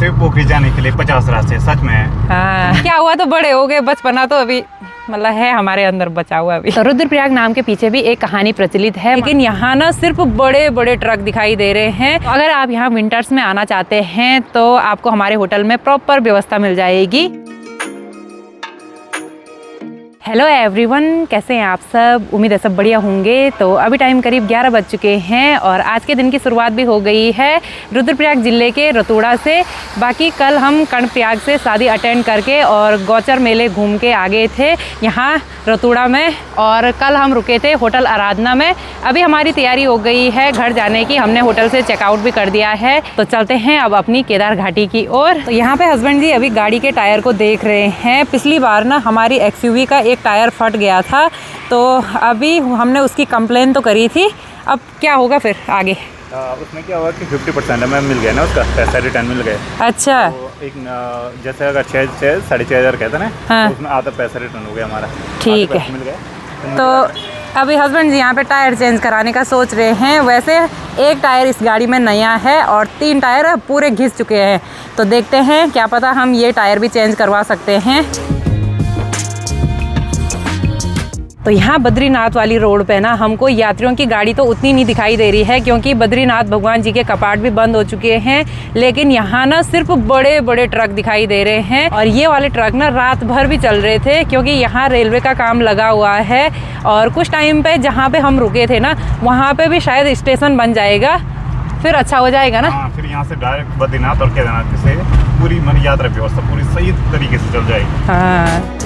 वैसे भी पोखरी जाने के लिए 50 रास्ते सच में है। हाँ, क्या हुआ तो बड़े हो गए, बचपना तो अभी मतलब है हमारे अंदर बचा हुआ अभी। तो रुद्रप्रयाग नाम के पीछे भी एक कहानी प्रचलित है, लेकिन यहाँ ना सिर्फ बड़े बड़े ट्रक दिखाई दे रहे हैं। अगर आप यहाँ विंटर्स में आना चाहते हैं तो आपको हमारे होटल में प्रॉपर व्यवस्था मिल जाएगी। हेलो एवरीवन, कैसे हैं आप सब? उम्मीद है सब बढ़िया होंगे। तो अभी टाइम करीब 11 बज चुके हैं और आज के दिन की शुरुआत भी हो गई है रुद्रप्रयाग ज़िले के रतूड़ा से। बाकी कल हम कर्णप्रयाग से शादी अटेंड करके और गौचर मेले घूम के आ गए थे यहाँ रतूड़ा में, और कल हम रुके थे होटल आराधना में। अभी हमारी तैयारी हो गई है घर जाने की, हमने होटल से चेकआउट भी कर दिया है। तो चलते हैं अब अपनी केदार घाटी की ओर। तो यहाँ पे हस्बैंड जी अभी गाड़ी के टायर को देख रहे हैं। पिछली बार ना हमारी एक्सयूवी का एक टायर फट गया था, तो अभी हमने उसकी कंप्लेन तो करी थी। अब क्या होगा फिर आगे? उसमें क्या हुआ कि 50% हमें मिल गया ना, उसका पैसा रिटर्न मिल गया। अच्छा, तो एक जैसे अगर 6,500 कहते ना, हाँ, तो उसमें आधा पैसा रिटर्न हो गया हमारा। ठीक है। मिल गया। तो अभी हस्बैंड जी यहाँ पे टायर चेंज कराने का सोच रहे हैं। वैसे एक टायर इस गाड़ी में नया है और 3 टायर पूरे घिस चुके हैं। तो देखते हैं, क्या पता हम ये टायर भी चेंज करवा सकते हैं। तो यहाँ बद्रीनाथ वाली रोड पे ना हमको यात्रियों की गाड़ी तो उतनी नहीं दिखाई दे रही है, क्योंकि बद्रीनाथ भगवान जी के कपाट भी बंद हो चुके हैं। लेकिन यहाँ ना सिर्फ बड़े बड़े ट्रक दिखाई दे रहे हैं, और ये वाले ट्रक ना रात भर भी चल रहे थे, क्योंकि यहाँ रेलवे का काम लगा हुआ है। और कुछ टाइम पे जहाँ पे हम रुके थे ना, वहाँ पे भी शायद स्टेशन बन जाएगा, फिर अच्छा हो जाएगा ना। हाँ, फिर यहाँ से डायरेक्ट बद्रीनाथ और केदारनाथ से पूरी मन यात्रा व्यवस्था पूरी सही तरीके से चल जाएगी। हाँ,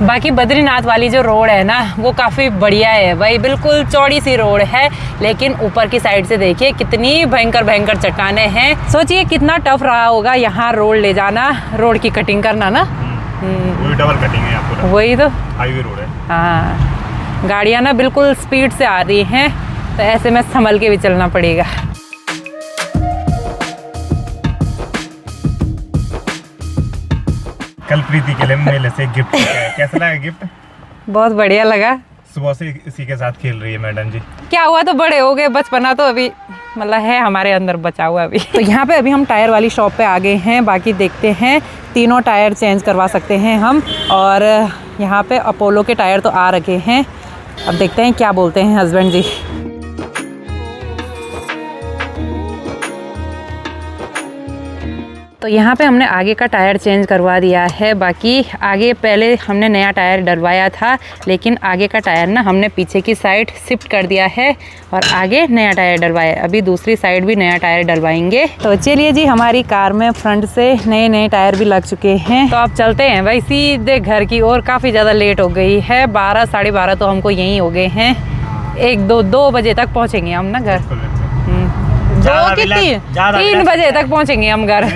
बाकी बद्रीनाथ वाली जो रोड है ना वो काफ़ी बढ़िया है भाई, बिल्कुल चौड़ी सी रोड है। लेकिन ऊपर की साइड से देखिए कितनी भयंकर भयंकर चट्टानें हैं। सोचिए कितना टफ रहा होगा यहाँ रोड ले जाना, रोड की कटिंग करना ना। वही डबल कटिंग है यहाँ पूरा, वही तो हाईवे रोड है। हाँ, गाड़ियाँ ना बिल्कुल स्पीड से आ रही हैं, तो ऐसे में संभल के भी चलना पड़ेगा। कल प्रीति के लिए मेले से गिफ्ट कैसा लगा गिफ्ट? बहुत बढ़िया लगा। सुबह से इसी के साथ खेल रही है मैडम जी। क्या हुआ तो बड़े हो गए, बचपना तो अभी मतलब है हमारे अंदर बचा हुआ अभी। तो यहाँ पे अभी हम टायर वाली शॉप पे आ गए हैं। बाकी देखते हैं, तीनों टायर चेंज करवा सकते हैं हम, और यहाँ पे अपोलो के टायर तो आ रखे हैं। अब देखते हैं क्या बोलते हैं हस्बैंड जी। तो यहाँ पे हमने आगे का टायर चेंज करवा दिया है। बाकी आगे पहले हमने नया टायर डलवाया था, लेकिन आगे का टायर ना हमने पीछे की साइड शिफ्ट कर दिया है और आगे नया टायर डलवाया। अभी दूसरी साइड भी नया टायर डलवाएंगे। तो चलिए जी, हमारी कार में फ्रंट से नए नए टायर भी लग चुके हैं। तो अब चलते हैं भाई सीधे घर की ओर। काफ़ी ज़्यादा लेट हो गई है, 12 साढ़े 12 तो हमको यहीं हो गए हैं। 1-2 बजे तक पहुँचेंगे हम ना घर। 3 बजे तक पहुंचेंगे हम घर।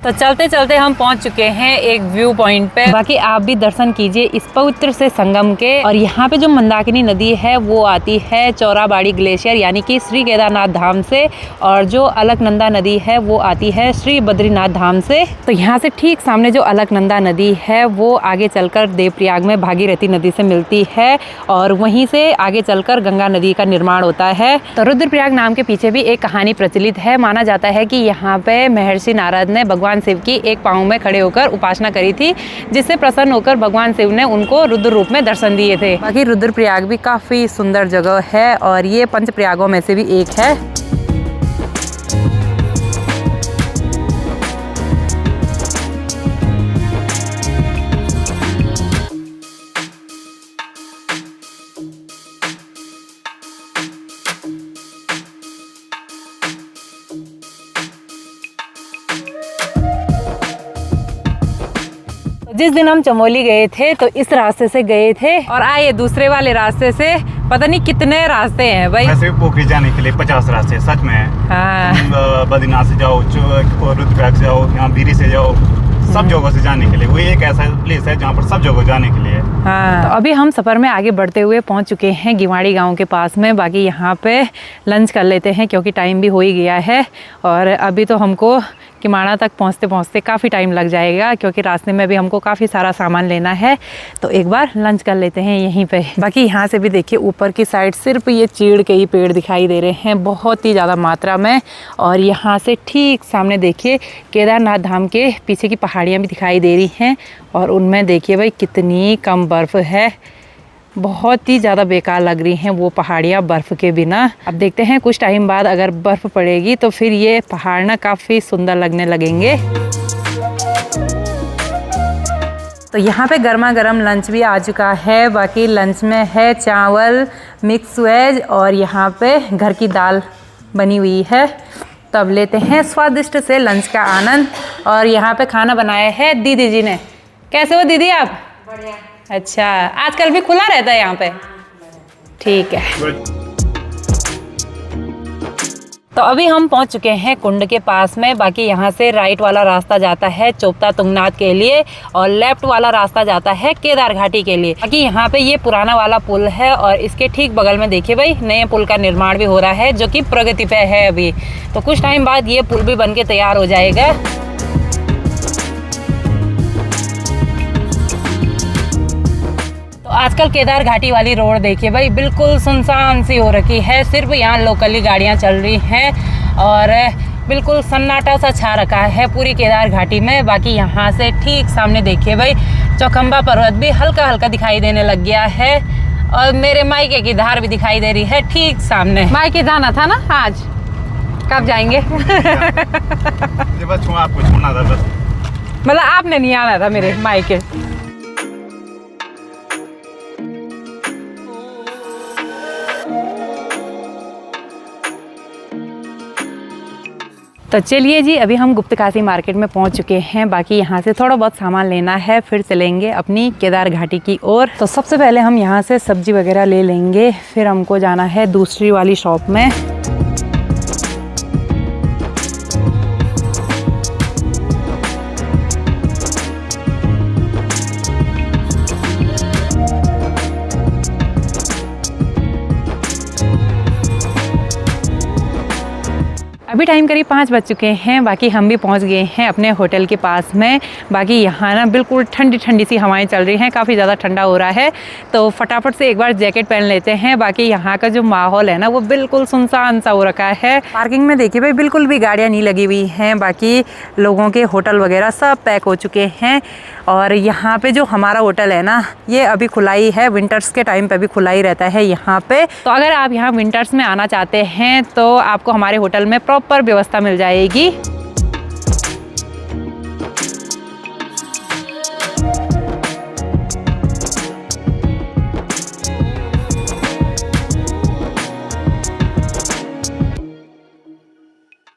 तो चलते चलते हम पहुंच चुके हैं एक व्यू पॉइंट पे। बाकी आप भी दर्शन कीजिए इस पवित्र से संगम के। और यहाँ पे जो मंदाकिनी नदी है वो आती है चौराबाड़ी ग्लेशियर यानी कि श्री केदारनाथ धाम से, और जो अलकनंदा नदी है वो आती है श्री बद्रीनाथ धाम से। तो यहाँ से ठीक सामने जो अलकनंदा नदी है वो आगे चलकर देवप्रयाग में भागीरथी नदी से मिलती है, और वहीं से आगे चलकर गंगा नदी का निर्माण होता है। तो रुद्रप्रयाग नाम के पीछे भी एक कहानी प्रचलित है। माना जाता है कि यहाँ पे महर्षि नारद ने भगवान शिव की एक पाँव में खड़े होकर उपासना करी थी, जिससे प्रसन्न होकर भगवान शिव ने उनको रुद्र रूप में दर्शन दिए थे। बाकी रुद्रप्रयाग भी काफी सुंदर जगह है, और ये पंच प्रयागों में से भी एक है। जिस दिन हम चमोली गए थे तो इस रास्ते से गए थे, और आए दूसरे वाले रास्ते से। पता नहीं कितने रास्ते हैं भाई। वैसे भी पोखरी जाने के लिए 50 रास्ते सच में है। हाँ, बद्रीनाथ से जाओ, रुद्रप्रयाग से जाओ, यहाँ बीरी से जाओ, सब जगह से जाने के लिए वही एक ऐसा प्लेस है जहाँ पर सब जगह जाने के लिए। हाँ, तो अभी हम सफ़र में आगे बढ़ते हुए पहुँच चुके हैं गिवाड़ी गांव के पास में। बाकी यहाँ पे लंच कर लेते हैं क्योंकि टाइम भी हो ही गया है, और अभी तो हमको किमाड़ा तक पहुँचते पहुँचते काफ़ी टाइम लग जाएगा, क्योंकि रास्ते में भी हमको काफ़ी सारा सामान लेना है। तो एक बार लंच कर लेते हैं यहीं पे। बाकी यहाँ से भी देखिए ऊपर की साइड सिर्फ ये चीड़ के ही पेड़ दिखाई दे रहे हैं, बहुत ही ज़्यादा मात्रा में। और यहाँ से ठीक सामने देखिए केदारनाथ धाम के पीछे की पहाड़ियाँ भी दिखाई दे रही हैं, और उनमें देखिए भाई कितनी कम बर्फ़ है। बहुत ही ज़्यादा बेकार लग रही हैं वो पहाड़ियाँ बर्फ़ के बिना। अब देखते हैं कुछ टाइम बाद अगर बर्फ़ पड़ेगी तो फिर ये पहाड़ ना काफ़ी सुंदर लगने लगेंगे। तो यहाँ पे गर्मा गर्म लंच भी आ चुका है। बाकी लंच में है चावल, मिक्स वेज और यहाँ पे घर की दाल बनी हुई है। तो अब लेते हैं स्वादिष्ट से लंच का आनंद। और यहाँ पे खाना बनाया है दीदी जी ने। कैसे हो दीदी आप? बढ़िया। अच्छा, आजकल भी खुला रहता है यहाँ पे? ठीक है। तो अभी हम पहुंच चुके हैं कुंड के पास में। बाकी यहाँ से राइट वाला रास्ता जाता है चोपता तुंगनाथ के लिए और लेफ्ट वाला रास्ता जाता है केदार घाटी के लिए। बाकी यहाँ पे ये पुराना वाला पुल है और इसके ठीक बगल में देखिए भाई नए पुल का निर्माण भी हो रहा है, जो कि प्रगति पे है अभी। तो कुछ टाइम बाद ये पुल भी बन के तैयार हो जाएगा। आजकल केदार घाटी वाली रोड देखिए भाई बिल्कुल सुनसान सी हो रखी है। सिर्फ यहाँ लोकली गाड़ियाँ चल रही हैं और बिल्कुल सन्नाटा सा छा रखा है पूरी केदार घाटी में। बाकी यहाँ से ठीक सामने देखिए भाई चौखंबा पर्वत भी हल्का हल्का दिखाई देने लग गया है और मेरे मायके की धार भी दिखाई दे रही है ठीक सामने। मायके जाना था ना आज, कब जाएंगे? बस आपको छोड़ना था बस। मतलब आपने नहीं आना था मेरे मायके। तो चलिए जी, अभी हम गुप्तकाशी मार्केट में पहुंच चुके हैं। बाकी यहाँ से थोड़ा बहुत सामान लेना है, फिर चलेंगे अपनी केदार घाटी की ओर। तो सबसे पहले हम यहाँ से सब्जी वगैरह ले लेंगे, फिर हमको जाना है दूसरी वाली शॉप में। अभी टाइम करीब 5 बज चुके हैं। बाकी हम भी पहुंच गए हैं अपने होटल के पास में। बाकी यहाँ ना बिल्कुल ठंडी ठंडी सी हवाएं चल रही हैं, काफ़ी ज़्यादा ठंडा हो रहा है। तो फटाफट से एक बार जैकेट पहन लेते हैं। बाकी यहाँ का जो माहौल है ना वो बिल्कुल सुनसान सा हो रखा है। पार्किंग में देखिए भाई बिल्कुल भी गाड़ियाँ नहीं लगी हुई हैं। बाकी लोगों के होटल वगैरह सब पैक हो चुके हैं। और यहाँ पे जो हमारा होटल है ना ये अभी खुला ही है, विंटर्स के टाइम पे भी खुला ही रहता है यहाँ पे। तो अगर आप यहाँ विंटर्स में आना चाहते हैं तो आपको हमारे होटल में प्रॉपर व्यवस्था मिल जाएगी।